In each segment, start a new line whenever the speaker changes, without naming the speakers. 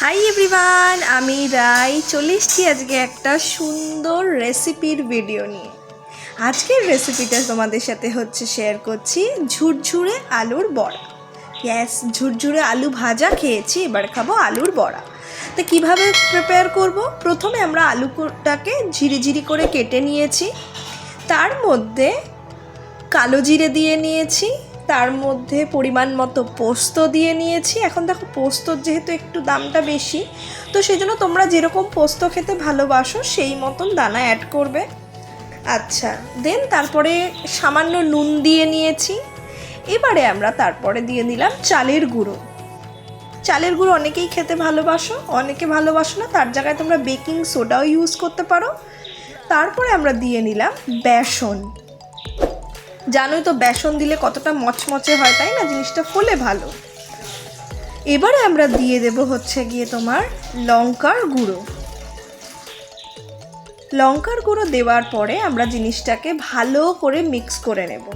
Hi everyone, আমি রাই চলে এসেছি আজকে একটা সুন্দর রেসিপির ভিডিও নিয়ে। আজকের রেসিপিটা তোমাদের সাথে শেয়ার করছি ঝুরঝুরে আলুর বড়া। ইয়েস, ঝুরঝুরে আলু ভাজা খেয়েছি, এবার খাবো আলুর বড়া। তো কীভাবে প্রিপেয়ার করব? প্রথমে আমরা আলুটাকে ঝিরি করে কেটে নিয়েছি, তার মধ্যে কালো জিরে দিয়ে নিয়েছি, তার মধ্যে পরিমাণ মতো পোস্ত দিয়ে নিয়েছি। এখন দেখো পোস্তর যেহেতু একটু দামটা বেশি, তো সেই জন্য তোমরা যেরকম পোস্ত খেতে ভালোবাসো সেই মতন দানা অ্যাড করবে। আচ্ছা, দেন তারপরে সামান্য নুন দিয়ে নিয়েছি। এবারে আমরা তারপরে দিয়ে দিলাম চালের গুঁড়ো। চালের গুঁড়ো অনেকেই খেতে ভালোবাসো, অনেকে ভালোবাসো না, তার জায়গায় তোমরা বেকিং সোডাও ইউজ করতে পারো। তারপরে আমরা দিয়ে নিলাম বেসন। জানোই তো বেসন দিলে কতটা মচমচে হয়, তাই না? জিনিসটা ফোলে ভালো। এবারে আমরা দিয়ে দেব তোমার লঙ্কার গুঁড়ো। লঙ্কার গুঁড়ো দেওয়ার পরে আমরা জিনিসটাকে ভালো করে মিক্স করে নেব।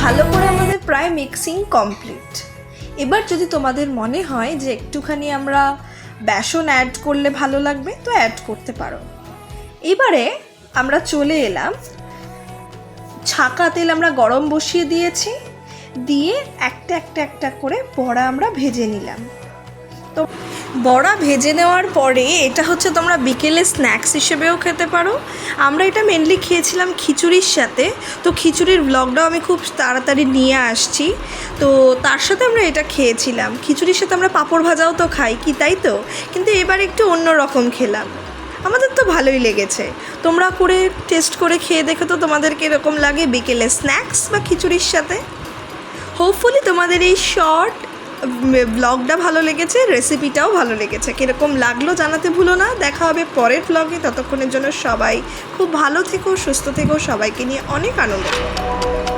ভালো করে আমাদের প্রায় মিক্সিং কমপ্লিট। এবার যদি তোমাদের মনে হয় যে একটুখানি আমরা বেসন অ্যাড করলে ভালো লাগবে, তো অ্যাড করতে পারো। এবারে আমরা চলে এলাম, ছাঁকা তেল আমরা গরম বসিয়ে দিয়েছি, দিয়ে একটা করে বড়া আমরা ভেজে নিলাম। তো বড়া ভেজে নেওয়ার পরে এটা তোমরা বিকেলে স্ন্যাক্স হিসেবেও খেতে পারো। আমরা এটা মেনলি খেয়েছিলাম খিচুড়ির সাথে, তো খিচুড়ির ব্লগটাও আমি খুব তাড়াতাড়ি নিয়ে আসছি। তো তার সাথে আমরা এটা খেয়েছিলাম। খিচুড়ির সাথে আমরা পাঁপড় ভাজাও তো খাই কি, তাই তো? কিন্তু এবার একটু অন্য রকম খেলাম, আমাদের তো ভালোই লেগেছে। তোমরা করে টেস্ট করে খেয়ে দেখো তো তোমাদেরকে এরকম লাগে বিকেলে স্ন্যাক্স বা খিচুড়ির সাথে। হোপফুলি তোমাদের এই শর্ট ব্লগটা ভালো লেগেছে, রেসিপিটাও ভালো লেগেছে। কীরকম লাগলো জানাতে ভুলো না। দেখা হবে পরের ব্লগে। ততক্ষণের জন্য সবাই খুব ভালো থেকো, সুস্থ থেকো, সবাইকে নিয়ে অনেক আনন্দ করো।